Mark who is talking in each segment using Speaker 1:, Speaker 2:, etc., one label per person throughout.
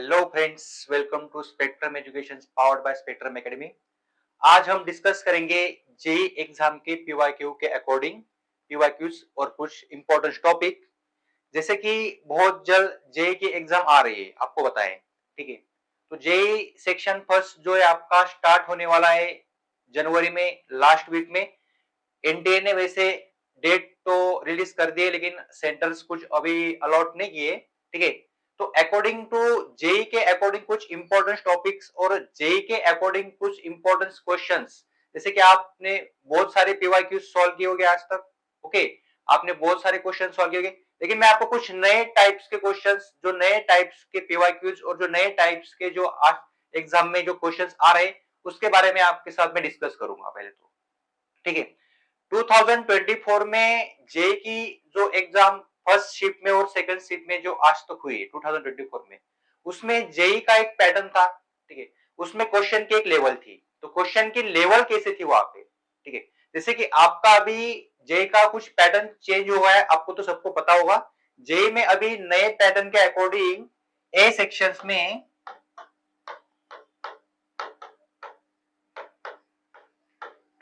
Speaker 1: Hello friends, welcome to Spectrum Education powered by Spectrum Academy. आज हम discuss करेंगे JE exam के PYQ के अकॉर्डिंग पीवाईक्यूज और कुछ इंपॉर्टेंट टॉपिक। जैसे कि बहुत जल्द जेई की एग्जाम आ रही है, आपको बताएं। ठीक है, तो जेई सेक्शन फर्स्ट जो है आपका स्टार्ट होने वाला है जनवरी में, लास्ट वीक में। एनटीए ने वैसे डेट तो रिलीज कर दी है, लेकिन सेंटर्स कुछ अभी अलॉट नहीं किए। ठीक है, तो अकॉर्डिंग टू जेई के अकॉर्डिंग कुछ इंपॉर्टेंट टॉपिक्स और जेई के अकॉर्डिंग कुछ इंपॉर्टेंट क्वेश्चंस। जैसे कि आपने बहुत सारे पीवाईक्यू सॉल्व किए होंगे आज तक। ओके, आपने बहुत सारे क्वेश्चन सॉल्व किए होंगे, लेकिन मैं आपको कुछ नए टाइप्स के क्वेश्चंस, जो नए टाइप्स के पीवाईक्यूज और जो नए टाइप्स के जो एग्जाम में जो क्वेश्चंस आ रहे हैं उसके बारे में आपके साथ में डिस्कस करूंगा पहले तो। ठीक है, 2024 में जे की जो एग्जाम फर्स्ट शिफ्ट में और सेकंड शिफ्ट में जो आज तक हुई 2024 में, उसमें जेई का एक पैटर्न था। ठीक है, उसमें क्वेश्चन की एक लेवल थी, तो क्वेश्चन की लेवल कैसे थी वहां पे। ठीक है, जैसे कि आपका अभी जेई का कुछ पैटर्न चेंज हुआ है, आपको तो सबको पता होगा। जेई में अभी नए पैटर्न के अकॉर्डिंग ए सेक्शंस में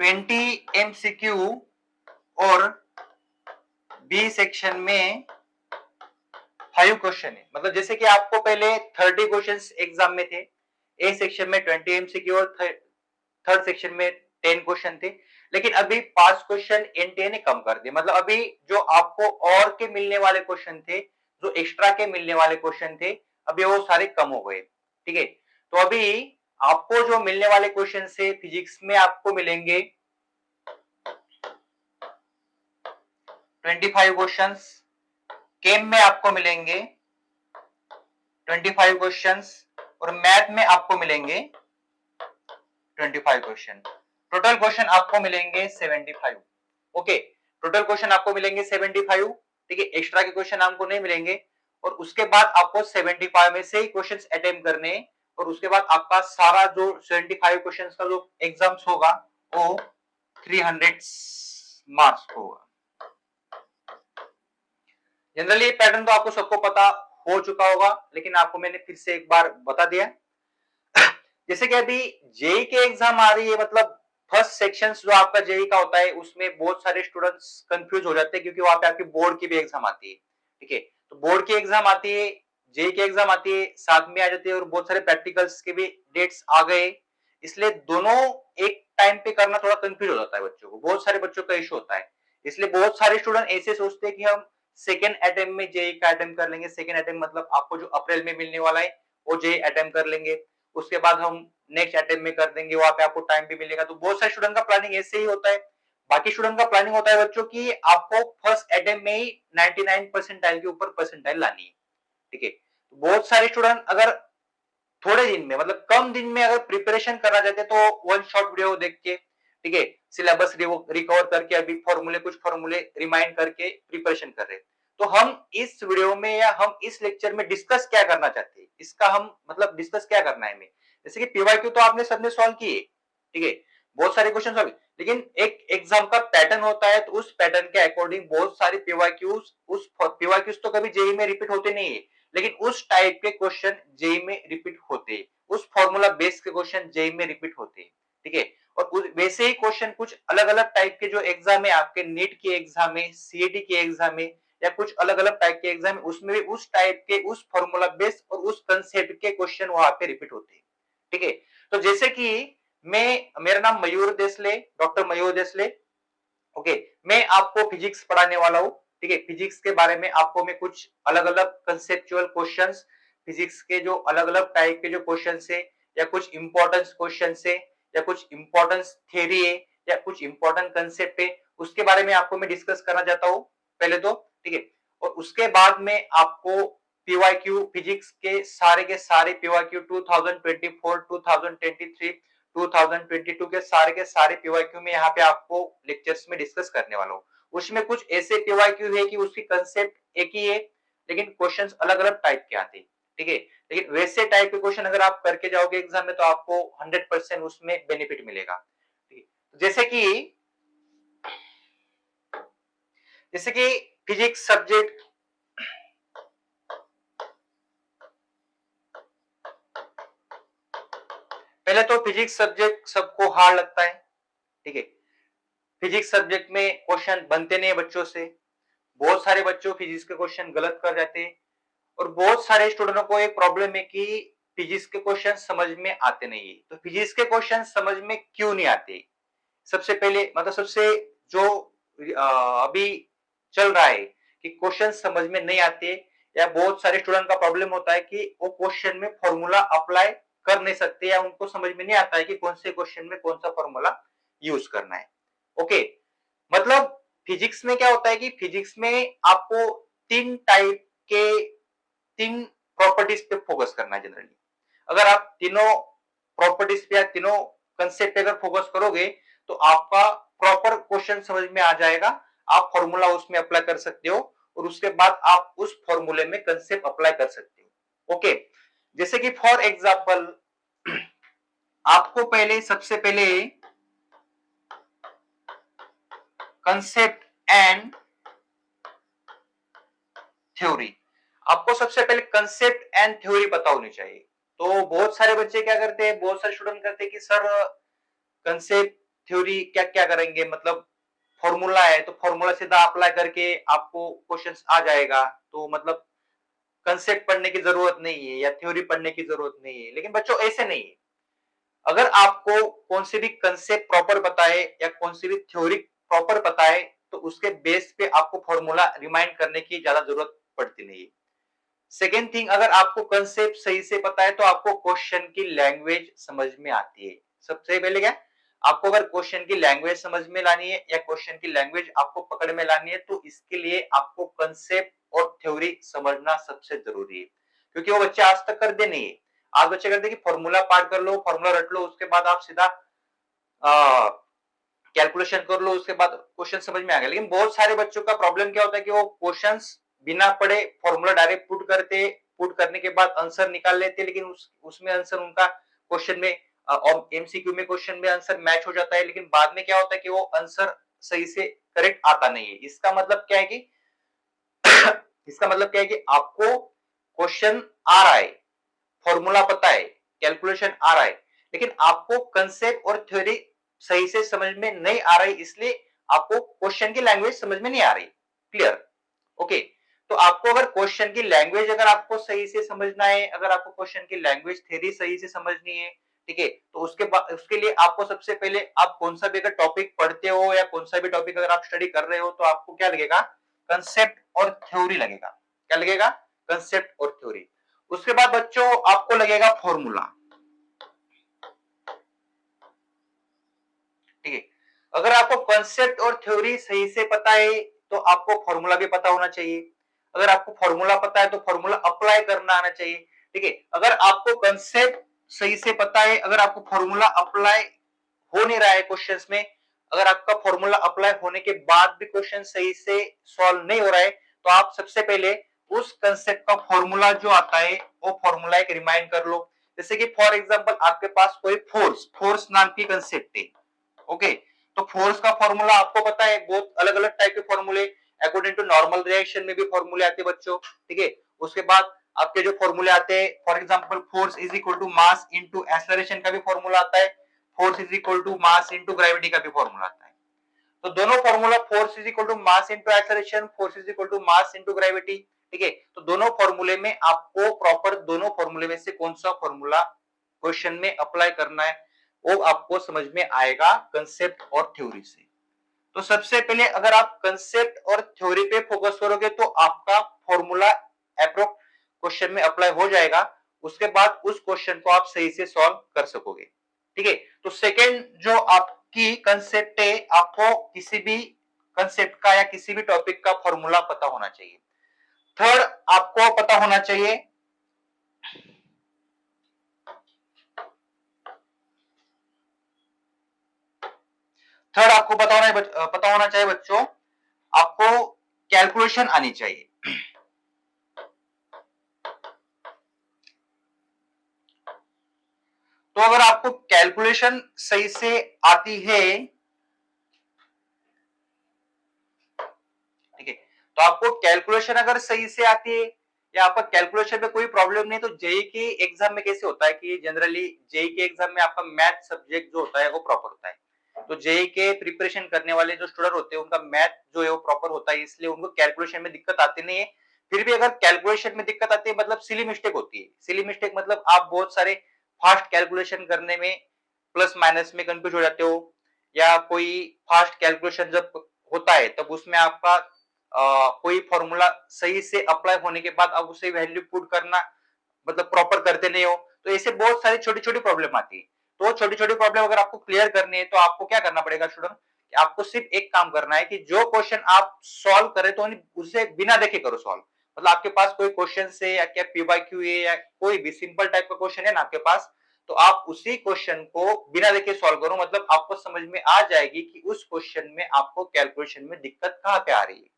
Speaker 1: 20 एमसीक्यू और बी सेक्शन में 5 क्वेश्चन है। मतलब जैसे कि आपको पहले 30 क्वेश्चंस एग्जाम में थे, ए सेक्शन में 20 एमसीक्यू और थर्ड सेक्शन में 10 क्वेश्चन थे, लेकिन अभी 5 क्वेश्चन एनटीए ने कम कर दिए। मतलब अभी जो आपको और के मिलने वाले क्वेश्चन थे, जो एक्स्ट्रा के मिलने वाले क्वेश्चन थे, अभी वो सारे कम हो गए। ठीक है, तो अभी आपको जो मिलने वाले क्वेश्चन से फिजिक्स में आपको मिलेंगे 25 क्वेश्चंस, केम में आपको मिलेंगे 25 क्वेश्चंस और मैथ में आपको मिलेंगे 25 क्वेश्चन। टोटल क्वेश्चन आपको मिलेंगे 75। ओके, टोटल क्वेश्चन आपको मिलेंगे 75। ठीक है, एक्स्ट्रा के क्वेश्चन आपको नहीं मिलेंगे। और उसके बाद आपको 75 में से ही क्वेश्चंस अटेम्प्ट करने, और उसके बाद आपका सारा जो 75 क्वेश्चंस का जो एग्जाम्स होगा वो 300 मार्क्स होगा। जनरली ये पैटर्न तो आपको सबको पता हो चुका होगा, लेकिन आपको मैंने फिर से एक बार बता दिया। जैसे कि अभी जेई के एग्जाम आ रही है, मतलब फर्स्ट सेक्शन जो आपका जेई का होता है, उसमें बहुत सारे स्टूडेंट्स कंफ्यूज हो जाते हैं, क्योंकि वहां पे आपकी बोर्ड की भी एग्जाम आती है। ठीक है, तो बोर्ड की एग्जाम आती है, जेई की एग्जाम आती है, साथ में आ जाती है, और बहुत सारे प्रैक्टिकल्स के भी डेट्स आ गए। इसलिए दोनों एक टाइम पे करना थोड़ा कंफ्यूज हो जाता है बच्चों को, बहुत सारे बच्चों का इशू होता है। इसलिए बहुत सारे स्टूडेंट ऐसे सोचते हैं कि हम सेकेंड अटेम्प्ट में जेई का अटेम्प्ट कर लेंगे। सेकेंड अटेम्प्ट मतलब आपको जो अप्रैल में मिलने वाला है वो जेई अटेम्प्ट कर लेंगे, उसके बाद हम नेक्स्ट अटेम्प्ट में कर देंगे, वहां पे आपको टाइम भी मिलेगा। तो बहुत सारे स्टूडेंट का प्लानिंग ऐसे ही होता है। बाकी स्टूडेंट का प्लानिंग होता है बच्चों की आपको फर्स्ट अटेम्प्ट में ही 99 परसेंटाइल के ऊपर परसेंटाइल लानी है। ठीक है, तो बहुत सारे स्टूडेंट अगर थोड़े दिन में, मतलब कम दिन में अगर प्रिपरेशन करना चाहते तो वन शॉट वीडियो देख के, ठीक है, सिलेबस रिकवर करके, अभी फॉर्मूले कुछ फॉर्मूले रिमाइंड करके प्रिपरेशन कर रहे हैं। तो हम इस वीडियो में या हम इस लेक्चर में डिस्कस क्या करना चाहते हैं, इसका हम मतलब डिस्कस क्या करना है हमें। जैसे कि पीवाईक्यू तो आपने सबने सॉल्व किए, ठीक है, बहुत सारे क्वेश्चन सॉल्व, लेकिन एक एग्जाम का पैटर्न होता है, तो उस पैटर्न के अकॉर्डिंग बहुत सारे पीवाईक्यूज, उस पीवाईक्यूज तो कभी जेई में रिपीट होते नहीं है, लेकिन उस टाइप के क्वेश्चन जेई में रिपीट होते हैं, उस फॉर्मूला बेस्ड के क्वेश्चन जेई में रिपीट होते हैं। ठीक है, और वैसे ही क्वेश्चन कुछ अलग अलग टाइप के जो एग्जाम है, आपके नीट की एग्जाम है, सीईटी की एग्जाम है, या कुछ अलग अलग टाइप के एग्जाम है, उसमें भी उस टाइप के, उस फॉर्मूला बेस्ड और उस कंसेप्ट के क्वेश्चन वहां पे रिपीट होते हैं। ठीक है, तो जैसे कि मेरा नाम मयूर देसले, डॉक्टर मयूर देसले। ओके, मैं आपको फिजिक्स पढ़ाने वाला हूँ। ठीक है, फिजिक्स के बारे में आपको मैं कुछ अलग अलग कंसेप्चुअल क्वेश्चंस, फिजिक्स के जो अलग अलग टाइप के जो क्वेश्चन है, या कुछ इंपॉर्टेंस क्वेश्चन है, या कुछ इंपॉर्टेंस थ्योरी है, या कुछ इंपॉर्टेंट कंसेप्ट है, उसके बारे में आपको मैं डिस्कस करना चाहता हूँ पहले तो। ठीक है, और उसके बाद में आपको पीवाईक्यू फिजिक्स के सारे पीवाईक्यू 2024, 2023, 2022 के सारे पीवाईक्यू में यहाँ पे आपको लेक्चर्स में डिस्कस करने वाला हूँ। उसमें कुछ ऐसे पीवाईक्यू है कि उसकी कंसेप्ट एक ही है, लेकिन क्वेश्चंस अलग अलग टाइप के आते हैं। ठीक है, लेकिन वैसे टाइप के क्वेश्चन अगर आप करके जाओगे एग्जाम में, तो आपको 100% उसमें बेनिफिट मिलेगा। ठीक है, जैसे कि फिजिक्स सब्जेक्ट, पहले तो फिजिक्स सब्जेक्ट सबको हार्ड लगता है, ठीक है। फिजिक्स सब्जेक्ट में क्वेश्चन बनते नहीं है बच्चों से, बहुत सारे बच्चों फिजिक्स के क्वेश्चन गलत कर जाते हैं और बहुत सारे स्टूडेंटों को एक प्रॉब्लम है कि फिजिक्स के क्वेश्चन समझ में आते नहीं है। तो फिजिक्स के क्वेश्चन समझ में क्यों नहीं आते? सबसे पहले मतलब सबसे जो अभी चल रहा है कि क्वेश्चन समझ में नहीं आते, या बहुत सारे स्टूडेंट का प्रॉब्लम होता है कि वो क्वेश्चन में फॉर्मूला अप्लाई कर नहीं सकते, या उनको समझ में नहीं आता है कि कौन से क्वेश्चन में कौन सा फॉर्मूला यूज करना है। ओके, मतलब फिजिक्स में क्या होता है कि फिजिक्स में आपको तीन टाइप के तीन प्रॉपर्टीज पे फोकस करना है जनरली। अगर आप तीनों प्रॉपर्टीज पे या तीनों कंसेप्ट पे अगर फोकस करोगे तो आपका प्रॉपर क्वेश्चन समझ में आ जाएगा, आप फॉर्मूला उसमें अप्लाई कर सकते हो और उसके बाद आप उस फॉर्मूले में कंसेप्ट अप्लाई कर सकते हो। ओके, जैसे कि फॉर एग्जांपल आपको पहले सबसे पहले कंसेप्ट एंड थ्योरी, आपको सबसे पहले कंसेप्ट एंड थ्योरी पता होनी चाहिए। तो बहुत सारे बच्चे क्या करते हैं, बहुत सारे स्टूडेंट करते हैं कि सर कंसेप्ट थ्योरी क्या क्या करेंगे, मतलब फॉर्मूला है तो फॉर्मूला सीधा अप्लाई करके आपको क्वेश्चंस आ जाएगा, तो मतलब कंसेप्ट पढ़ने की जरूरत नहीं है या थ्योरी पढ़ने की जरूरत नहीं है। लेकिन बच्चों ऐसे नहीं है, अगर आपको कौन से भी कंसेप्ट प्रॉपर पता है या कौन सी भी थ्योरी प्रॉपर पता है तो उसके बेस पे आपको फॉर्मूला रिमाइंड करने की ज्यादा जरूरत पड़ती नहीं है। सेकेंड थिंग, अगर आपको कंसेप्ट सही से पता है तो आपको क्वेश्चन की लैंग्वेज समझ में आती है। सबसे पहले क्या, आपको अगर क्वेश्चन की लैंग्वेज समझ में लानी है या क्वेश्चन की लैंग्वेज आपको पकड़ में लानी है तो इसके लिए आपको कंसेप्ट और थ्योरी समझना सबसे जरूरी है, क्योंकि वो बच्चे आज तक कर दे नहीं है। आज बच्चे करते कि फॉर्मूला पाठ कर लो, फॉर्मूला रट लो, उसके बाद आप सीधा कैलकुलेशन कर लो, उसके बाद क्वेश्चन समझ में आ गया। लेकिन बहुत सारे बच्चों का प्रॉब्लम क्या होता है कि वो क्वेश्चंस बिना पढ़े फॉर्मूला डायरेक्ट पुट करते, पुट करने के बाद आंसर निकाल लेते, लेकिन उसमें आंसर उनका क्वेश्चन में एमसीक्यू में क्वेश्चन में आंसर मैच हो जाता है, लेकिन बाद में क्या होता है कि वो आंसर सही से करेक्ट आता नहीं है। इसका मतलब क्या है कि इसका मतलब क्या है कि आपको क्वेश्चन आ रहा है, फॉर्मूला पता है, कैलकुलेशन आ रहा है, लेकिन आपको कंसेप्ट और थ्योरी सही से समझ में नहीं आ रही, इसलिए आपको क्वेश्चन की लैंग्वेज समझ में नहीं आ रही। क्लियर? ओके, तो आपको अगर क्वेश्चन की लैंग्वेज अगर आपको सही से समझना है, अगर आपको क्वेश्चन की लैंग्वेज थ्योरी सही से समझनी है, ठीक है, तो उसके बाद उसके लिए आपको सबसे पहले आप कौन सा भी अगर टॉपिक पढ़ते हो या कौन सा भी टॉपिक अगर आप स्टडी कर रहे हो तो आपको क्या लगेगा, कंसेप्ट और थ्योरी लगेगा। क्या लगेगा? कंसेप्ट और थ्योरी। उसके बाद बच्चों आपको लगेगा फॉर्मूला, ठीक है। अगर आपको कंसेप्ट और थ्योरी सही से पता है तो आपको फॉर्मूला भी पता होना चाहिए। अगर आपको फॉर्मूला पता है तो फॉर्मूला अप्लाई करना आना चाहिए, ठीक है। अगर आपको कंसेप्ट सही से पता है, अगर आपको फॉर्मूला अप्लाई हो नहीं रहा है क्वेश्चंस में, अगर आपका फॉर्मूला अप्लाई होने के बाद भी क्वेश्चन सही से सॉल्व नहीं हो रहा है तो आप सबसे पहले उस कंसेप्ट का फॉर्मूला जो आता है वो फॉर्मूला एक रिमाइंड कर लो। जैसे कि फॉर एग्जांपल आपके पास कोई फोर्स फोर्स नाम की कंसेप्ट है, ओके, तो फोर्स का फॉर्मूला आपको पता है, बहुत अलग अलग टाइप के फॉर्मूले अकॉर्डिंग टू नॉर्मल रिएक्शन में भी फॉर्मूले आते हैं बच्चों, ठीक है। उसके बाद आपके जो फॉर्मूले आते हैं, for example force is equal to mass into acceleration का भी फॉर्मूला आता है, force is equal to mass into gravity का भी फॉर्मूला आता है। तो दोनों formula force is equal to mass into acceleration, force is equal to mass into gravity, ठीक है। तो दोनों फॉर्मूले में आपको प्रॉपर दोनों फॉर्मूले में से कौन सा फॉर्मूला क्वेश्चन में अप्लाई करना है वो आपको समझ में आएगा कंसेप्ट और थ्योरी से। तो सबसे पहले अगर आप कंसेप्ट और थ्योरी पे फोकस करोगे तो आपका फॉर्मूला अप्रोक्स क्वेश्चन में अप्लाई हो जाएगा, उसके बाद उस क्वेश्चन को आप सही से सॉल्व कर सकोगे, ठीक है। तो सेकंड जो आपकी कंसेप्ट है, आपको किसी भी कंसेप्ट का या किसी भी टॉपिक का फॉर्मूला पता होना चाहिए। थर्ड आपको पता होना चाहिए थर्ड आपको पता होना चाहिए बच्चों, आपको कैलकुलेशन आनी चाहिए। तो अगर आपको कैलकुलेशन सही से आती है, ठीक है, तो आपको कैलकुलेशन अगर सही से आती है या आपका कैलकुलेशन में कोई प्रॉब्लम नहीं है, तो जेईई के एग्जाम में कैसे होता है कि जनरली जेईई के एग्जाम में आपका मैथ सब्जेक्ट जो होता है वो प्रॉपर होता है। तो जेईई के प्रिपरेशन करने वाले जो स्टूडेंट होते हैं उनका मैथ जो है वो प्रॉपर होता है, इसलिए उनको कैलकुलेशन में दिक्कत आती नहीं है। फिर भी अगर कैलकुलेशन में दिक्कत आती है मतलब सिली मिस्टेक होती है। सिली मिस्टेक मतलब आप बहुत सारे फास्ट कैलकुलेशन करने में प्लस माइनस में कंफ्यूज हो जाते हो, या कोई फास्ट कैलकुलेशन जब होता है तब उसमें आपका कोई फॉर्मूला सही से अप्लाई होने के बाद आप उसे वैल्यू पुट करना मतलब प्रॉपर करते नहीं हो, तो ऐसे बहुत सारी छोटी-छोटी प्रॉब्लम आती है। तो छोटी-छोटी प्रॉब्लम अगर आपको क्लियर करनी है तो आपको क्या करना पड़ेगा स्टूडेंट, आपको सिर्फ एक काम करना है कि जो क्वेश्चन आप सॉल्व करें तो उसे बिना देखे करो सॉल्व। मतलब आपके पास कोई क्वेश्चन है या क्या पीवाईक्यू है या कोई भी सिंपल टाइप का क्वेश्चन है ना आपके पास, तो आप उसी क्वेश्चन को बिना देखे सॉल्व करो, मतलब आपको समझ में आ जाएगी कि उस क्वेश्चन में आपको कैलकुलेशन में दिक्कत कहाँ पे आ रही है।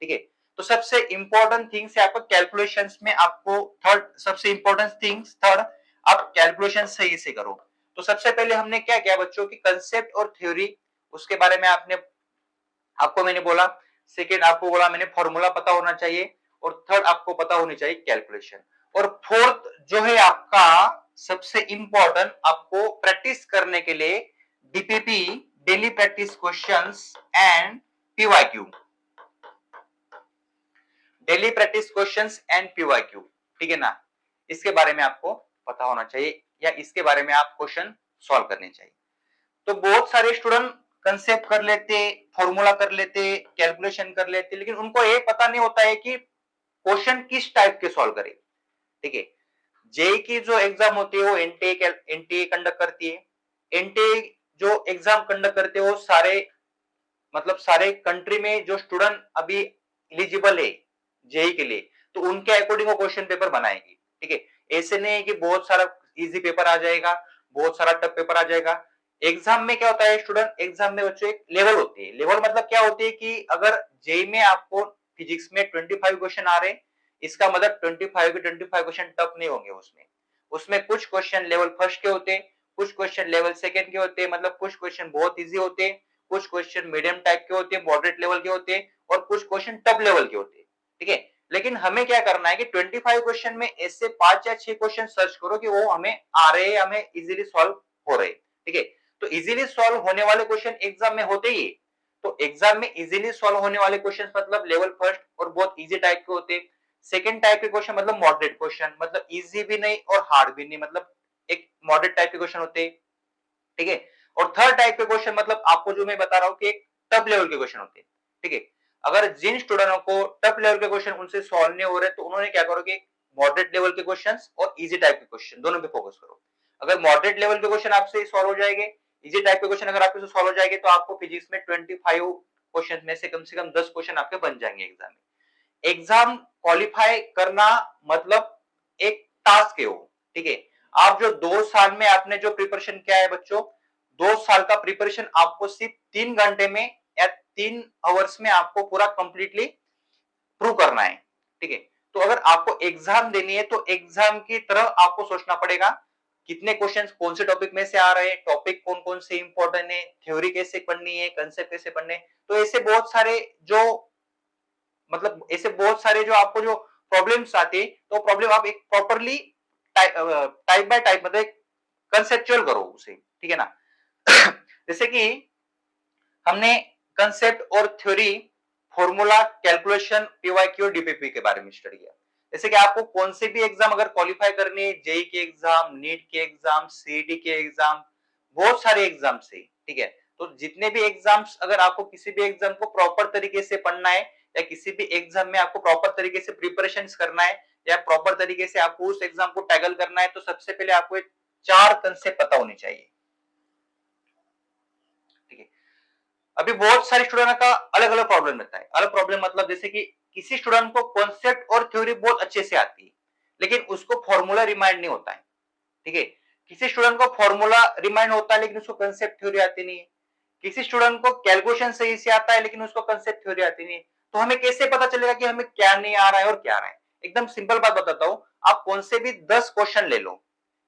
Speaker 1: ठीक है? तो सबसे इंपॉर्टेंट थिंग्स है आपको कैलकुलेशंस में, आपको थर्ड सबसे इंपॉर्टेंट थिंग्स थर्ड, आप कैलकुलेशन सही से करो। तो सबसे पहले हमने क्या किया बच्चों की कंसेप्ट और थ्योरी उसके बारे में आपको मैंने बोला। सेकंड आपको बोला मैंने फॉर्मूला पता होना चाहिए, और थर्ड आपको पता होनी चाहिए कैलकुलेशन। और फोर्थ जो है आपका सबसे इंपॉर्टेंट, आपको प्रैक्टिस करने के लिए DPP daily practice questions and PYQ, daily practice questions and PYQ, ठीक है ना, इसके बारे में आपको पता होना चाहिए या इसके बारे में आप क्वेश्चन सॉल्व करने चाहिए। तो बहुत सारे स्टूडेंट कंसेप्ट कर लेते, फॉर्मूला कर लेते, कैलकुलेशन कर लेते, लेकिन उनको ये पता नहीं होता है कि क्वेश्चन किस टाइप के सॉल्व करें। ठीक है, जेई की जो एग्जाम होती है वो एनटीए कंडक्ट करती है। एनटीए जो एग्जाम कंडक्ट करते हैं वो सारे मतलब सारे कंट्री में जो स्टूडेंट अभी एलिजिबल है जेई के लिए, तो उनके अकॉर्डिंग वो क्वेश्चन पेपर बनाएगी। ठीक है, ऐसे नहीं है कि बहुत सारा इजी पेपर आ जाएगा, बहुत सारा टफ पेपर आ जाएगा। एग्जाम में क्या होता है स्टूडेंट, एग्जाम में बच्चों एक लेवल होती है। लेवल मतलब क्या होती है कि अगर जेई में आपको फिजिक्स में 25 क्वेश्चन आ रहे हैं, इसका मतलब 25 के 25 क्वेश्चन टफ नहीं होंगे। उसमें उसमें कुछ क्वेश्चन लेवल फर्स्ट के होते हैं, कुछ क्वेश्चन लेवल सेकंड के होते हैं, मतलब कुछ क्वेश्चन बहुत इजी होते हैं, कुछ क्वेश्चन मीडियम टाइप के होते हैं, मॉडरेट लेवल के होते हैं, और कुछ क्वेश्चन टफ लेवल के होते हैं। ठीक है, लेकिन हमें क्या करना है कि 25 क्वेश्चन में ऐसे 5 या 6 क्वेश्चन सर्च करो कि वो हमें आ रहे हैं, हमें इजीली सॉल्व हो रहे हैं। ठीक है, तो इजीली सॉल्व होने वाले क्वेश्चन एग्जाम में होते ही, तो एग्जाम में इजीली सॉल्व होने वाले क्वेश्चन मतलब लेवल फर्स्ट और बहुत इजी टाइप के होते हैं। सेकंड टाइप के क्वेश्चन मतलब मॉडरेट क्वेश्चन, मतलब इजी भी नहीं और हार्ड भी नहीं, मतलब एक मॉडरेट टाइप के क्वेश्चन होते हैं। ठीक है, और थर्ड टाइप के क्वेश्चन मतलब आपको जो मैं बता रहा हूं कि एक टफ लेवल के क्वेश्चन होते हैं। ठीक है, अगर जिन स्टूडेंटों को टफ लेवल के क्वेश्चन उनसे सॉल्व नहीं हो रहे तो उन्होंने क्या करो कि मॉडरेट लेवल के क्वेश्चंस और इजी टाइप के क्वेश्चन दोनों पे फोकस करो। अगर मॉडरेट लेवल के क्वेश्चन आपसे सॉल्व हो जाएंगे, इजी टाइप के क्वेश्चन अगर आपसे सॉल्व हो जाएंगे, तो आपको फिजिक्स में 25 क्वेश्चन में से कम 10 क्वेश्चन आपके बन जाएंगे एग्जाम में। एग्जाम क्वालिफाई करना मतलब एक टास्क है वो। ठीक है, आप जो 2 साल में आपने जो प्रिपरेशन किया है बच्चों, 2 साल का प्रिपरेशन आपको सिर्फ 3 घंटे में या 3 आवर्स में आपको पूरा कंप्लीटली प्रूव करना है। ठीक है, तो अगर आपको एग्जाम देनी है तो एग्जाम की तरह आपको सोचना पड़ेगा कितने क्वेश्चंस कौन से टॉपिक में से आ रहे हैं, टॉपिक कौन कौन से इंपॉर्टेंट है, थ्योरी कैसे पढ़नी है, कंसेप्ट कैसे पढ़ने। तो ऐसे बहुत सारे जो मतलब ऐसे बहुत सारे जो आपको जो प्रॉब्लम्स आते, तो प्रॉब्लम आप एक प्रॉपरली टाइप बाय टाइप मतलब कंसेप्चुअल करो उसे। ठीक है ना जैसे कि हमने कंसेप्ट और theory, formula, calculation, PYQ, DPP के बारे में स्टडी किया। जैसे कि आपको कौन से भी एग्जाम अगर क्वालिफाई करनी है, जेई के एग्जाम, नीट के एग्जाम, सीईटी के एग्जाम, बहुत सारे एग्जाम से। ठीक है, तो जितने भी एग्जाम्स अगर आपको किसी भी एग्जाम को प्रॉपर तरीके से पढ़ना है या किसी भी एग्जाम में आपको प्रॉपर तरीके से प्रिपरेशन करना है या प्रॉपर तरीके से आपको उस एग्जाम को टैकल करना है, तो सबसे पहले आपको 4 कंसेप्ट पता होने चाहिए। ठीक है, अभी बहुत सारे स्टूडेंट का अलग अलग प्रॉब्लम रहता है। अलग प्रॉब्लम मतलब जैसे कि किसी स्टूडेंट को कॉन्सेप्ट और थ्योरी बहुत अच्छे से आती है लेकिन उसको फॉर्मूला रिमाइंड नहीं होता है। ठीक है, किसी स्टूडेंट को फॉर्मूला रिमाइंड होता है लेकिन उसको कंसेप्ट थ्योरी आती नहीं है। किसी स्टूडेंट को कैलकुलेशन सही से आता है लेकिन उसको कंसेप्ट थ्योरी आती नहीं है। तो हमें कैसे पता चलेगा कि हमें क्या नहीं आ रहा है और क्या आ रहा है? एकदम सिंपल बात बताता हूं, आप कौन से भी 10 क्वेश्चन ले लो,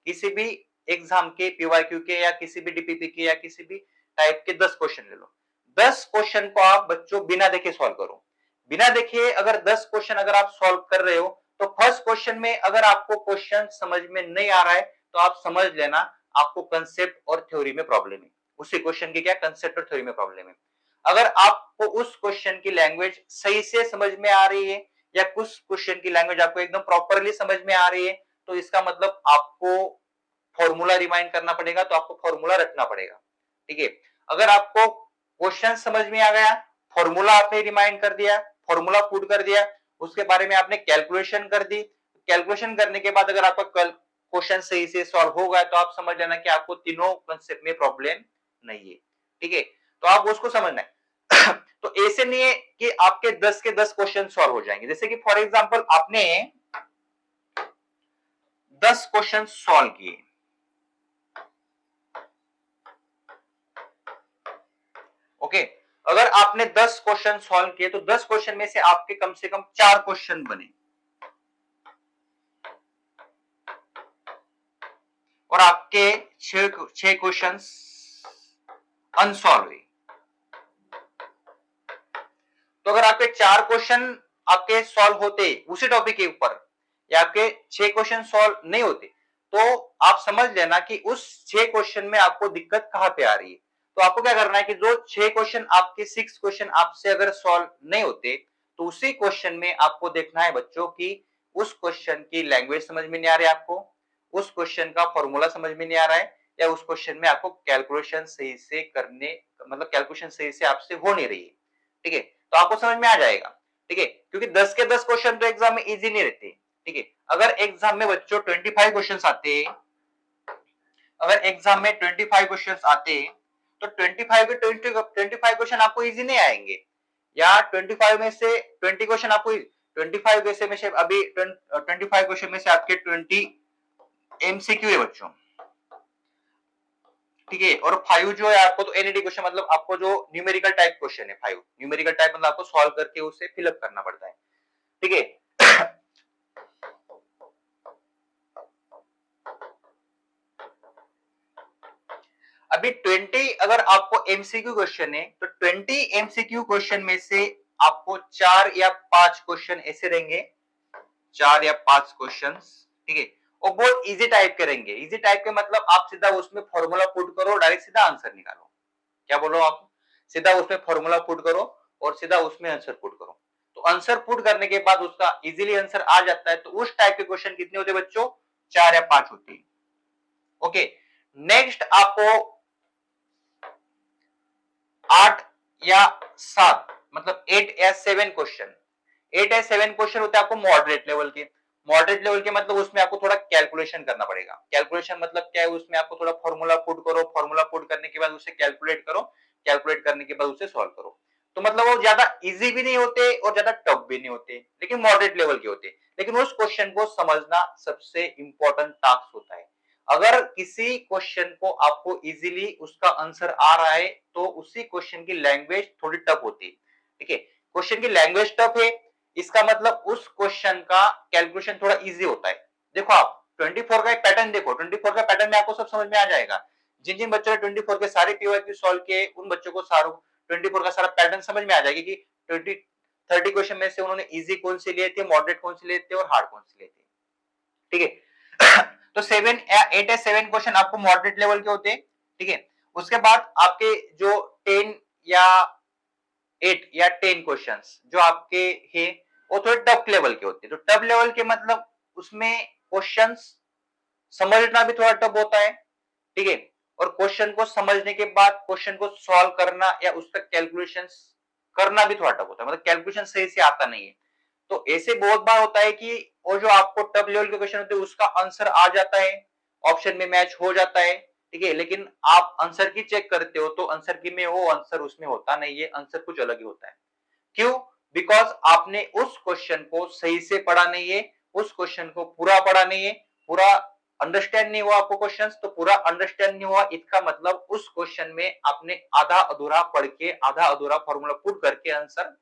Speaker 1: किसी भी एग्जाम के, पीवाईक्यू के या किसी भी डीपीपी के या किसी भी टाइप के 10 क्वेश्चन ले लो। 10 क्वेश्चन को आप बच्चों बिना देखे सॉल्व करो। बिना देखे अगर 10 क्वेश्चन अगर आप सॉल्व कर रहे हो तो फर्स्ट क्वेश्चन में अगर आपको क्वेश्चन समझ में नहीं आ रहा है तो आप समझ लेना आपको कंसेप्ट और थ्योरी में प्रॉब्लम है। उसी क्वेश्चन की क्या कंसेप्ट और थ्योरी में प्रॉब्लम है। अगर आपको उस क्वेश्चन की लैंग्वेज सही से समझ में आ रही है या कुछ क्वेश्चन की लैंग्वेज आपको एकदम प्रॉपरली समझ में आ रही है तो इसका मतलब आपको फॉर्मूला रिमाइंड करना पड़ेगा, तो आपको फॉर्मूला रखना पड़ेगा। ठीक है, अगर आपको क्वेश्चन समझ में आ गया, फॉर्मूला आपने रिमाइंड कर दिया, फॉर्मूला पुट कर दिया, उसके बारे में आपने कैलकुलेशन कर दी, कैलकुलेशन करने के बाद अगर आपका क्वेश्चन सही से सॉल्व हो गया तो आप समझ लेना कि आपको तीनों कंसेप्ट में प्रॉब्लम नहीं है। ठीक है, तो आप उसको समझना है। तो ऐसे नहीं है कि आपके 10 के 10 क्वेश्चन सॉल्व हो जाएंगे। जैसे कि फॉर एग्जांपल आपने 10 क्वेश्चन सॉल्व किए, ओके, अगर आपने 10 क्वेश्चन सॉल्व किए तो 10 क्वेश्चन में से आपके कम से कम 4 क्वेश्चन बने और आपके 6 क्वेश्चन अनसॉल्व हुए। तो अगर आपके 4 क्वेश्चन आपके सॉल्व होते उसी टॉपिक के ऊपर या आपके 6 क्वेश्चन सॉल्व नहीं होते तो आप समझ लेना कि उस 6 क्वेश्चन में आपको दिक्कत कहां पे आ रही है। तो आपको क्या करना है कि जो 6 क्वेश्चन आपके 6 क्वेश्चन आपसे अगर सॉल्व नहीं होते तो उसी क्वेश्चन में आपको देखना है बच्चों की उस क्वेश्चन की लैंग्वेज समझ में नहीं आ रही, आपको उस क्वेश्चन का फॉर्मूला समझ में नहीं आ रहा है या उस क्वेश्चन में आपको कैलकुलेशन सही से करने मतलब कैलकुलेशन सही से आपसे हो नहीं रही है। ठीक है, तो आपको समझ में आ जाएगा। ठीक है, क्योंकि 10 के 10 क्वेश्चन तो एग्जाम में इजी नहीं रहते। ठीक है, अगर एग्जाम में बच्चों 25 क्वेश्चंस आते, अगर एग्जाम में 25 क्वेश्चंस आते तो 25 के 25 क्वेश्चन आपको इजी नहीं आएंगे या 25 में से 20 क्वेश्चन आपको 25 क्वेश्चन में से अभी 25 क्वेश्चन में से आपके 20 एमसीक्यू है बच्चों। ठीक है, और 5 जो है आपको तो एनईटी क्वेश्चन मतलब आपको जो न्यूमेरिकल टाइप क्वेश्चन है 5 न्यूमेरिकल टाइप मतलब आपको सॉल्व करके उसे फिलअप करना पड़ता है। ठीक है, अभी 20 अगर आपको एमसीक्यू क्वेश्चन है तो 20 एमसीक्यू क्वेश्चन में से आपको 4 या 5 क्वेश्चन ऐसे रहेंगे, 4 या 5 क्वेश्चन। ठीक है, वो बहुत इजी टाइप के रहेंगे। इजी टाइप के मतलब आप सीधा उसमें फॉर्मूला पुट करो डायरेक्ट सीधा आंसर निकालो। क्या बोलो आप, सीधा उसमें फॉर्मूला पुट करो और सीधा उसमें आंसर पुट करो। तो आंसर पुट करने के बाद उसका इजीली आंसर आ जाता है। तो उस टाइप के क्वेश्चन कितने होते बच्चों, 4 या 5 होते हैं। ओके, नेक्स्ट आपको 8 या 7 मतलब 8 या 7 क्वेश्चन, 8 या 7 क्वेश्चन होते हैं आपको मॉडरेट लेवल के। मॉडरेट लेवल के मतलब उसमें आपको थोड़ा कैलकुलेशन करना पड़ेगा। कैलकुलेशन मतलब क्या है, उसमें आपको थोड़ा फॉर्मूला पुट करो, फॉर्मूला पुट करने के बाद उसे कैलकुलेट करो, कैलकुलेट करने के बाद उसे सॉल्व करो। तो मतलब वो ज्यादा इजी भी नहीं होते और ज्यादा टफ भी नहीं होते, लेकिन मॉडरेट लेवल के होते। लेकिन उस क्वेश्चन को समझना सबसे इंपॉर्टेंट टास्क होता है। अगर किसी क्वेश्चन को आपको इजीली उसका आंसर आ रहा है तो उसी क्वेश्चन की लैंग्वेज थोड़ी टफ होती है। ठीक है, क्वेश्चन की लैंग्वेज टफ है इसका मतलब उस क्वेश्चन का कैलकुलेशन थोड़ा इजी होता है। देखो आप 24 का एक पैटर्न देखो, 24 का पैटर्न में आपको सब समझ में आ जाएगा। जिन जिन बच्चों ने 24 के सारे पीवाईक्यू सॉल्व किए उन बच्चों को सारा 24 का सारा पैटर्न समझ में आ जाएगी कि 30 क्वेश्चन में से उन्होंने इजी कौन से लिए थे, मॉडरेट कौन से लिए थे और हार्ड कौन से लिए थे। ठीक है, तो 7 या 8 या 7 क्वेश्चन आपको मॉडरेट लेवल के होते हैं। ठीक है, उसके बाद आपके जो 10 या 8 या 10 क्वेश्चंस जो आपके हैं वो थोड़े टफ लेवल के होते हैं। तो टफ लेवल के मतलब उसमें क्वेश्चंस समझना भी थोड़ा टफ होता है। ठीक है, और क्वेश्चन को समझने के बाद क्वेश्चन को सॉल्व करना या उसका कैलकुलेशन करना भी थोड़ा टफ होता है, मतलब कैलकुलेशन सही से आता नहीं है। तो ऐसे बहुत बार होता है कि वो जो आपको टफ लेवल के क्वेश्चन होते हैं उसका आंसर आ जाता है, ऑप्शन में मैच हो जाता है। ठीक है, लेकिन आप आंसर की चेक करते हो तो आंसर की में वो आंसर उसमें होता नहीं है, आंसर कुछ अलग ही होता है। क्यों, बिकॉज आपने उस क्वेश्चन को सही से पढ़ा नहीं है, उस क्वेश्चन को पूरा पढ़ा नहीं है, पूरा अंडरस्टैंड नहीं हुआ आपको क्वेश्चन। तो पूरा अंडरस्टैंड नहीं हुआ इसका मतलब उस क्वेश्चन में आपने आधा अधूरा पढ़ के आधा अधूरा फॉर्मूला पुट करके आंसर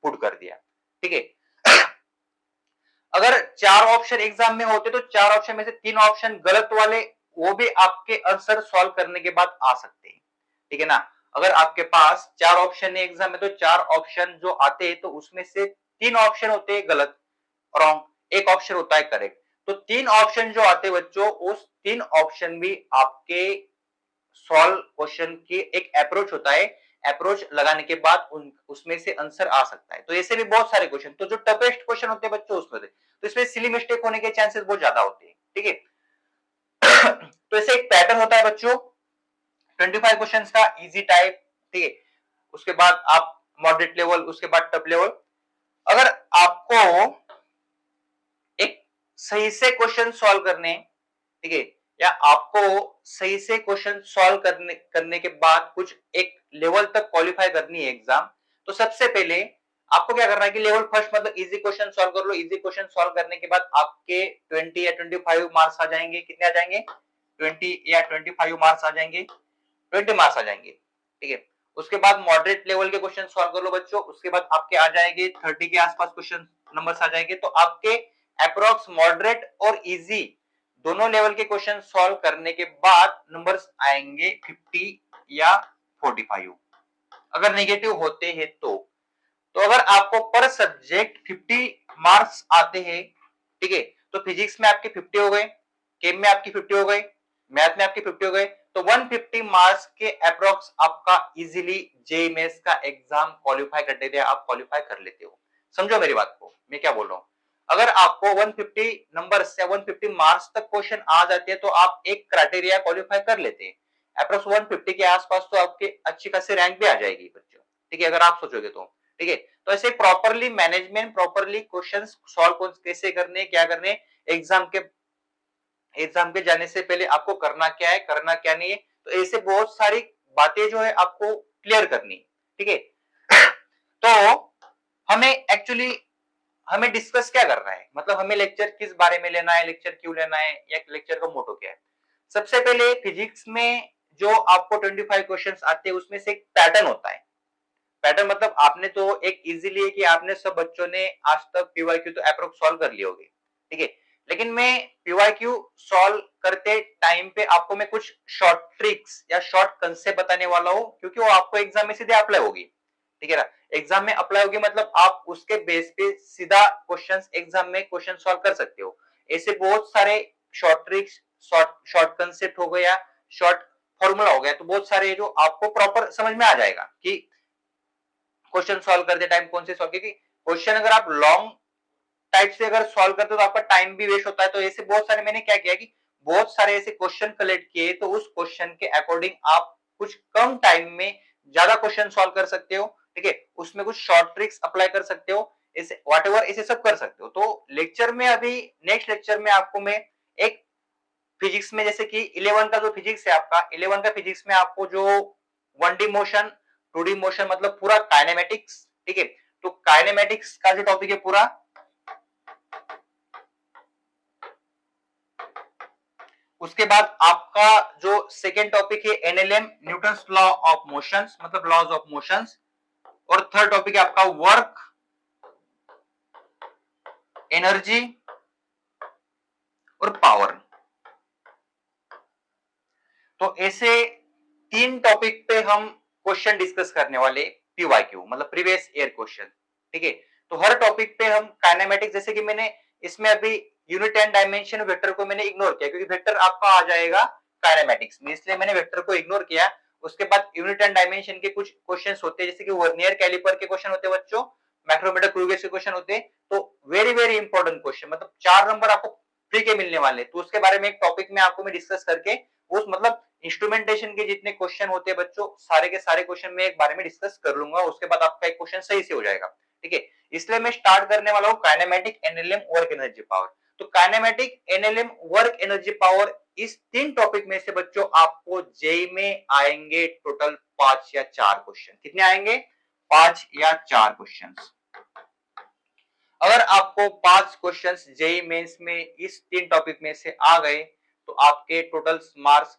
Speaker 1: पुट कर दिया। ठीक है, अगर 4 ऑप्शन एग्जाम में होते तो 4 ऑप्शन में से 3 ऑप्शन गलत वाले वो भी आपके आंसर सॉल्व करने के बाद आ सकते हैं। ठीक है ना, अगर आपके पास 4 ऑप्शन है एग्जाम में तो 4 ऑप्शन जो आते हैं तो उसमें से 3 ऑप्शन होते हैं गलत, रॉन्ग, एक ऑप्शन होता है करेक्ट। तो 3 ऑप्शन जो आते हैं बच्चों, उस 3 ऑप्शन भी आपके सॉल्व क्वेश्चन की एक अप्रोच होता है। अप्रोच लगाने के बाद उसमें से आंसर आ सकता है। तो ऐसे भी बहुत सारे क्वेश्चन, तो जो टफेस्ट क्वेश्चन होते हैं बच्चों उसमें से, तो इसमें सिली मिस्टेक होने के चांसेस बहुत ज्यादा होते हैं, ठीक है। तो ऐसे एक पैटर्न होता है बच्चों 25 क्वेश्चंस का, इजी टाइप, ठीक है। उसके बाद आप मॉडरेट लेवल, उसके बाद टफ लेवल। अगर आपको एक सही से क्वेश्चन सॉल्व करने, ठीक है, या आपको सही से क्वेश्चन सॉल्व करने के बाद कुछ एक लेवल तक क्वालिफाई करनी है एग्जाम, तो सबसे पहले आपको क्या करना है कि लेवल फर्स्ट मतलब इजी क्वेश्चन सॉल्व कर लो। इजी क्वेश्चन सॉल्व करने के बाद आपके 20 या 25 मार्क्स आ जाएंगे। कितने आ जाएंगे? 20 या 25 मार्क्स आ जाएंगे, 20 मार्क्स आ जाएंगे, ठीक है। उसके बाद मॉडरेट लेवल के क्वेश्चन सॉल्व कर लो बच्चों। उसके बाद आपके आ जाएंगे 30 के आसपास क्वेश्चन नंबर्स आ जाएंगे। तो आपके अप्रोक्स मॉडरेट और इजी दोनों लेवल के क्वेश्चन सॉल्व करने के बाद नंबर्स आएंगे 50 या 45, अगर नेगेटिव होते हैं तो अगर आपको पर सब्जेक्ट 50 मार्क्स आते हैं, ठीक है, तो फिजिक्स में आपके 50 हो गए, केम में आपकी 50 हो गए, मैथ में आपके 50 हो गए, तो 150 मार्क्स के अप्रोक्स आपका इजीली जेईई मेंस का एग्जाम क्वालिफाई कर देते हैं, आप क्वालिफाई कर लेते हो। समझो मेरी बात को, मैं क्या बोल रहा हूं। अगर आपको 150 नंबर से 150 मार्क्स तक क्वेश्चन आ जाते हैं तो आप एक क्राइटेरिया क्वालिफाई कर लेते हैं। अप्रोक्स 150 के आसपास तो आपके अच्छी खासी रैंक भी आ जाएगी बच्चों, ठीक है, अगर आप सोचोगे तो, ठीक है। तो ऐसे properly management, properly questions solve कैसे करने, क्या करने, एग्जाम के जाने से पहले आपको करना क्या है, करना क्या नहीं है, तो ऐसे बहुत सारी बातें जो है आपको क्लियर करनी, ठीक है। तो हमें एक्चुअली हमें डिस्कस क्या करना है, मतलब हमें लेक्चर किस बारे में लेना है, लेक्चर क्यों लेना है, या लेक्चर का मोटो क्या है। सबसे पहले फिजिक्स में जो आपको 25 क्वेश्चंस आते हैं उसमें से एक पैटर्न होता है। पैटर्न मतलब आपने तो एक इजीली है कि आपने सब बच्चों ने आज तक पीवाईक्यू तो अप्रोक्स सॉल्व कर लिए होंगे, ठीक है। लेकिन मैं पीवाईक्यू सॉल्व करते टाइम पे आपको मैं कुछ शॉर्ट ट्रिक्स या शॉर्ट कंसेप्ट बताने वाला हूं, क्योंकि वो आपको एग्जाम में सीधे अप्लाई होगी, ठीक है ना। एग्जाम में अप्लाई होगी मतलब आप उसके बेस पे सीधा क्वेश्चंस एग्जाम में क्वेश्चन सॉल्व कर सकते हो। ऐसे बहुत सारे शॉर्ट ट्रिक्स, शॉर्ट कंसेप्ट हो गया, शॉर्ट फॉर्मूला हो गया, तो बहुत सारे जो आपको प्रॉपर समझ में आ जाएगा कि क्वेश्चन सॉल्व करते टाइम कौन से सॉल्व, क्योंकि क्वेश्चन अगर आप लॉन्ग टाइप से अगर सॉल्व करते हो तो आपका टाइम भी वेस्ट होता है। तो ऐसे बहुत सारे मैंने क्या किया कि बहुत सारे ऐसे क्वेश्चन कलेक्ट किए, तो उस क्वेश्चन के अकॉर्डिंग आप कुछ कम टाइम में ज्यादा क्वेश्चन सॉल्व कर सकते हो, ठीक है। उसमें कुछ शॉर्ट ट्रिक्स अप्लाई कर सकते हो, ऐसे व्हाटएवर ऐसे सब कर सकते हो। तो लेक्चर में अभी नेक्स्ट लेक्चर में आपको मैं एक फिजिक्स में, जैसे कि 11 का जो फिजिक्स है आपका, 11 का फिजिक्स में आपको जो 1D मोशन, 2D मोशन मतलब पूरा काइनेमेटिक्स, ठीक है। तो काइनेमेटिक्स का जो टॉपिक है पूरा, उसके बाद आपका जो सेकेंड टॉपिक है NLM, Newton's law of motions मतलब लॉज ऑफ मोशंस, और थर्ड टॉपिक है आपका वर्क, एनर्जी और पावर। तो ऐसे 3 टॉपिक पे हम क्वेश्चन डिस्कस करने वाले, पीवाईक्यू मतलब प्रीवियस ईयर क्वेश्चन, ठीक है। तो हर टॉपिक पे हम काइनेमेटिक्स, जैसे कि मैंने इसमें अभी यूनिट एंड डायमेंशन वेक्टर को मैंने इग्नोर किया क्योंकि वेक्टर आपका आ जाएगा काइनेमेटिक्स में, इसलिए मैंने वेक्टर को इग्नोर किया। उसके बाद यूनिट एंड डायमेंशन के कुछ क्वेश्चंस होते हैं, जैसे कि वर्नियर कैलिपर के क्वेश्चन होते हैं बच्चों, माइक्रोमीटर क्रूगेज के क्वेश्चन होते हैं। तो वेरी वेरी इंपॉर्टेंट क्वेश्चन, मतलब 4 नंबर आपको फ्री के मिलने वाले, तो उसके बारे में एक टॉपिक में आपको मैं डिस्कस करके उस मतलब इंस्ट्रूमेंटेशन के जितने क्वेश्चन होते हैं बच्चों, सारे के सारे क्वेश्चन में एक बारे में डिस्कस कर लूंगा। उसके बाद आपका एक क्वेश्चन सही से हो जाएगा, ठीक है। इसलिए मैं स्टार्ट करने वाला हूं kinematic, NLM, work energy power. तो kinematic, NLM, work energy power, इस 3 टॉपिक में से बच्चों आपको जेई में आएंगे टोटल 5 या 4 क्वेश्चन। कितने आएंगे? 5 या 4 क्वेश्चन। अगर आपको 5 क्वेश्चंस जेई मेंस में इस 3 टॉपिक में से आ गए तो आपके टोटल मार्क्स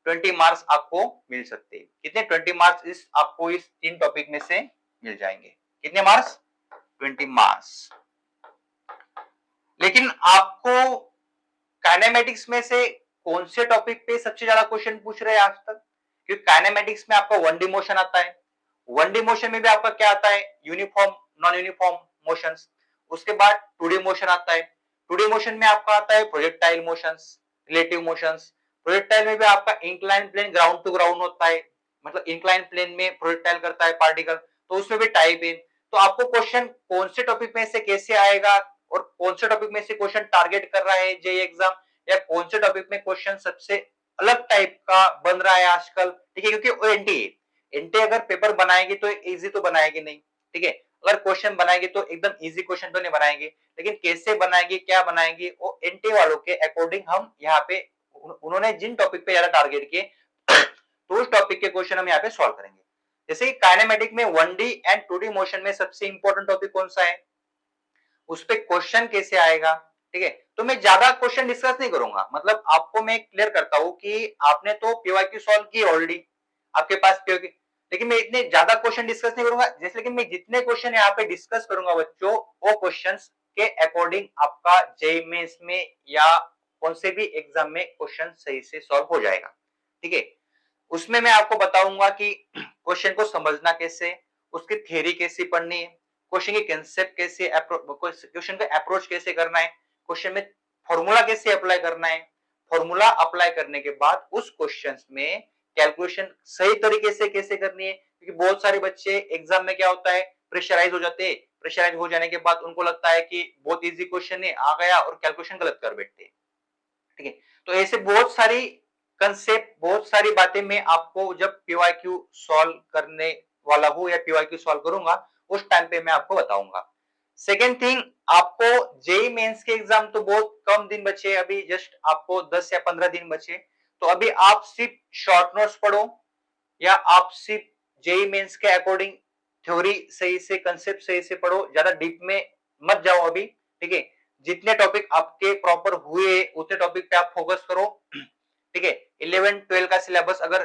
Speaker 1: 20 मार्क्स आपको मिल सकते हैं। कितने? 20 मार्क्स इस आपको इस 3 टॉपिक में से मिल जाएंगे। कितने मार्क्स? 20 मार्क्स। लेकिन आपको काइनेमेटिक्स में से कौन से टॉपिक पे सबसे ज्यादा क्वेश्चन पूछ रहे हैं आज तक? क्योंकि काइनेमेटिक्स में आपका 1D मोशन आता है, 1D मोशन में भी आपका क्या आता है? Uniform, non uniform motions. उसके बाद 2D मोशन आता है। 2D मोशन में आपका आता है projectile motions, relative motions. Projectile में भी आपका incline plane ground to ground होता है, मतलब इंक्लाइन प्लेन में प्रोजेक्टाइल करता है पार्टिकल, तो उसमें भी टाइप है। तो आपको क्वेश्चन कौन से टॉपिक में से कैसे आएगा और कौन से टॉपिक में से क्वेश्चन टारगेट कर रहा है जेईई एग्जाम, या कौन से टॉपिक में क्वेश्चन सबसे अलग टाइप का बन रहा है आजकल, ठीक है, क्योंकि वो एनटीए अगर पेपर बनाएगी तो इजी तो बनाएगी नहीं, ठीक है, अगर क्वेश्चन बनाएगी तो एकदम इजी क्वेश्चन तो नहीं बनाएगी, लेकिन कैसे बनाएगी, क्या बनाएगी, वो एनटीए वालों के अकॉर्डिंग हम यहाँ पे उन्होंने जिन टॉपिक पे ज्यादा टारगेट किए तो उस टॉपिक के क्वेश्चन हम यहाँ पे सॉल्व करेंगे। जैसे कि काइनेमेटिक में 1D एंड 2D मोशन में सबसे इंपॉर्टेंट टॉपिक कौन सा है, उस पे क्वेश्चन कैसे आएगा, ठीक है। तो मैं ज्यादा क्वेश्चन डिस्कस नहीं करूंगा, मतलब आपको मैं क्लियर करता हूं कि आपने तो पीवाईक्यू सॉल्व की ऑलरेडी, आपके पास पीवाईक्यू, लेकिन मैं इतने ज्यादा क्वेश्चन डिस्कस नहीं करूंगा। जैसे लेकिन मैं जितने क्वेश्चन यहाँ पे डिस्कस करूंगा बच्चों, वो क्वेश्चंस के अकॉर्डिंग आपका जेईई मेंस में या कौन से भी एग्जाम में क्वेश्चन सही से सॉल्व हो जाएगा, ठीक है। उसमें मैं आपको बताऊंगा कि क्वेश्चन को समझना कैसे, उसकी थ्योरी कैसे पढ़नी है, क्वेश्चन की कंसेप्ट कैसे, क्वेश्चन का अप्रोच कैसे करना है, क्वेश्चन में फॉर्मूला कैसे अप्लाई करना है, फॉर्मूला अप्लाई करने के बाद उस क्वेश्चन में कैलकुलेशन सही तरीके से कैसे करनी है, क्योंकि बहुत सारे बच्चे एग्जाम में क्या होता है प्रेशराइज हो जाते हैं, प्रेशराइज हो जाने के बाद उनको लगता है कि बहुत इजी क्वेश्चन है आ गया और कैलकुलेशन गलत कर बैठते हैं, ठीक है। तो ऐसे बहुत सारी कंसेप्ट, बहुत सारी बातें मैं आपको जब पीवाईक्यू सॉल्व करने वाला हूं या पीवाईक्यू सॉल्व करूंगा उस टाइम पे मैं आपको बताऊंगा। सेकेंड थिंग, आपको जेईई मेंस के एग्जाम तो बहुत कम दिन बचे, अभी जस्ट आपको 10 या 15 दिन बचे, तो अभी आप सिर्फ शॉर्ट नोट्स पढ़ो या आप सिर्फ जेईई मेंस के अकॉर्डिंग थ्योरी सही से, कंसेप्ट सही से पढ़ो, ज्यादा डीप में मत जाओ अभी, ठीक है। जितने टॉपिक आपके प्रॉपर हुए उतने टॉपिक पे आप फोकस करो, ठीक है। 11 12 का सिलेबस अगर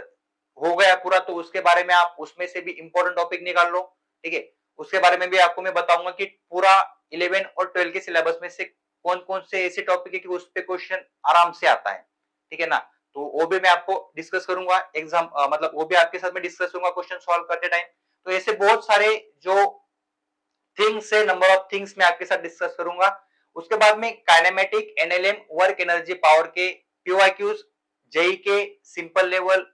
Speaker 1: हो गया पूरा तो उसके बारे में आप उसमें से भी इंपॉर्टेंट टॉपिक निकाल लो, ठीक है। उसके बारे में भी आपको मैं बताऊंगा कि पूरा 11 और 12 के सिलेबस में से कौन कौन से ऐसे टॉपिक है कि उस पे क्वेश्चन आराम से आता है, ठीक है ना। तो वो भी मैं आपको डिस्कस करूंगा एग्जाम, मतलब वो भी आपके साथ में डिस्कस करूंगा क्वेश्चन सॉल्व करते टाइम। तो ऐसे बहुत सारे जो थिंग्स है, नंबर ऑफ थिंग्स मैं आपके साथ डिस्कस करूंगा। उसके बाद में kinematic, NLM, work energy power के पीवाईक्यूज, जेई के simple level,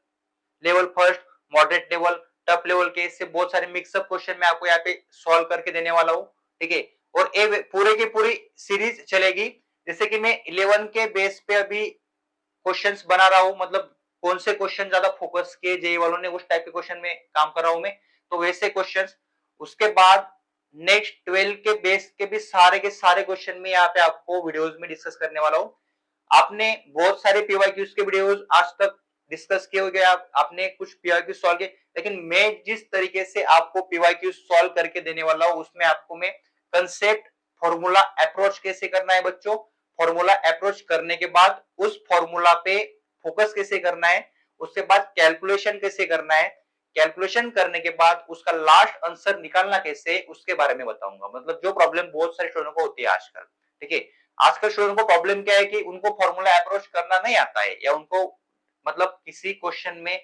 Speaker 1: level first, moderate level, tough level के, इससे बहुत सारे मिक्सअप क्वेश्चन मैं आपको यहाँ पे सॉल्व करके देने वाला हूँ, ठीक है। और ये पूरे की पूरी सीरीज चलेगी, जैसे कि मैं 11 के बेस पे अभी क्वेश्चंस बना रहा हूं, मतलब कौन से क्वेश्चन ज्यादा फोकस किए जेईई वालों ने उस टाइप के क्वेश्चन में काम कर रहा हूं मैं, तो वैसे क्वेश्चंस। उसके बाद नेक्स्ट 12 के बेस के सारे क्वेश्चन में यहाँ पे आपको वीडियोस में डिस्कस करने वाला हूं। आपने बहुत सारे पीवाईक्यूज के वीडियोस आज तक डिस्कस किए होंगे, आपने कुछ पीवाईक्यू सॉल्व किए, लेकिन मैं जिस तरीके से आपको पीवाईक्यू सॉल्व करके देने वाला हूं उसमें आपको मैं कंसेप्ट, फॉर्मूला, अप्रोच कैसे करना है बच्चों, फॉर्मूला अप्रोच करने के बाद उस फॉर्मूला पे फोकस कैसे करना है, उसके बाद कैलकुलेशन कैसे करना है, कैलकुलेशन करने के बाद उसका लास्ट आंसर निकालना कैसे, उसके बारे में बताऊंगा। मतलब जो प्रॉब्लम बहुत सारे स्टूडेंट को होती है आजकल, ठीक है, आजकल स्टूडेंट को प्रॉब्लम क्या है कि उनको फॉर्मूला अप्रोच करना नहीं आता है, या उनको मतलब किसी क्वेश्चन में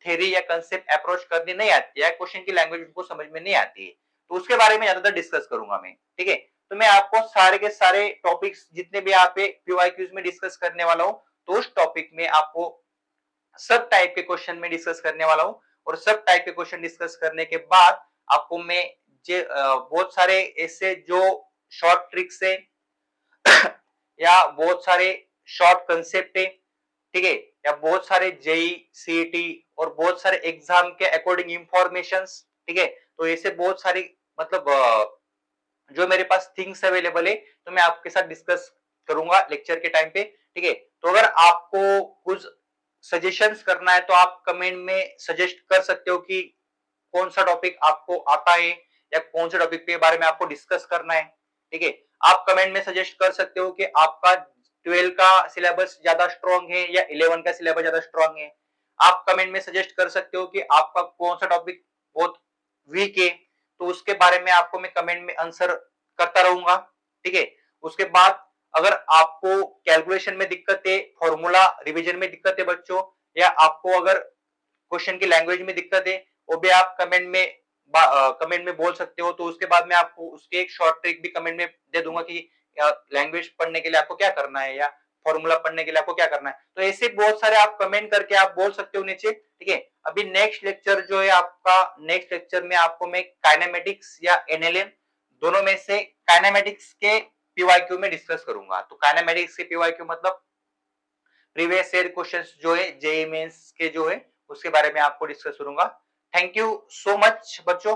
Speaker 1: थ्योरी या कंसेप्ट अप्रोच करनी नहीं आती है, क्वेश्चन की लैंग्वेज उनको समझ में नहीं आती है, तो उसके बारे में ज्यादातर डिस्कस करूंगा मैं, ठीक है। तो मैं आपको सारे के सारे टॉपिक्स जितने भी यहाँ पे पीवाईक्यूज में डिस्कस करने वाला हूँ, तो उस टॉपिक में आपको सब टाइप के क्वेश्चन में डिस्कस करने वाला हूँ, और सब टाइप के क्वेश्चन डिस्कस करने के बाद आपको मैं बहुत सारे ऐसे जो शॉर्ट ट्रिक्स है या बहुत सारे शॉर्ट कंसेप्ट है, ठीक है, या बहुत सारे जेई, सीईटी और बहुत सारे एग्जाम के अकॉर्डिंग इंफॉर्मेशंस, ठीक है, तो ऐसे बहुत सारी मतलब जो मेरे पास थिंग्स अवेलेबल है तो मैं आपके साथ डिस्कस करूंगा लेक्चर के टाइम पे, ठीक है। तो अगर आपको कुछ सजेशंस करना है तो आप कमेंट में सजेस्ट कर सकते हो कि कौन सा टॉपिक आपको आता है या कौन से टॉपिक के बारे में आपको डिस्कस करना है, ठीक है। आप कमेंट में सजेस्ट कर सकते हो कि आपका 12 का सिलेबस ज्यादा स्ट्रॉन्ग है या 11 का सिलेबस ज्यादा स्ट्रॉन्ग है। आप कमेंट में सजेस्ट कर सकते हो कि आपका कौन सा टॉपिक बहुत वीक है, तो उसके बारे में आपको मैं कमेंट में आंसर करता रहूंगा, ठीक है। उसके बाद अगर आपको कैलकुलेशन में दिक्कत है, फॉर्मूला रिवीजन में दिक्कत है बच्चों, या आपको अगर क्वेश्चन की लैंग्वेज में दिक्कत है, वो भी आप कमेंट में कमेंट में बोल सकते हो, तो उसके बाद मैं आपको उसके एक शॉर्ट ट्रिक भी कमेंट में दे दूंगा कि लैंग्वेज पढ़ने के लिए आपको क्या करना है या फॉर्मूला पढ़ने के लिए आपको क्या करना है। तो ऐसे बहुत सारे आप कमेंट करके आप बोल सकते हो नीचे, ठीक है। अभी नेक्स्ट लेक्चर जो है आपका, नेक्स्ट लेक्चर में आपको मैं काइनेमेटिक्स या एनएलएम दोनों में से काइनेमेटिक्स के पीवाईक्यू में डिस्कस करूंगा। तो काइनेमेटिक्स के पीवाईक्यू मतलब प्रीवियस ईयर क्वेश्चंस जो है जेईई मेंस के जो है उसके बारे में आपको डिस्कस करूंगा। थैंक यू सो मच बच्चों।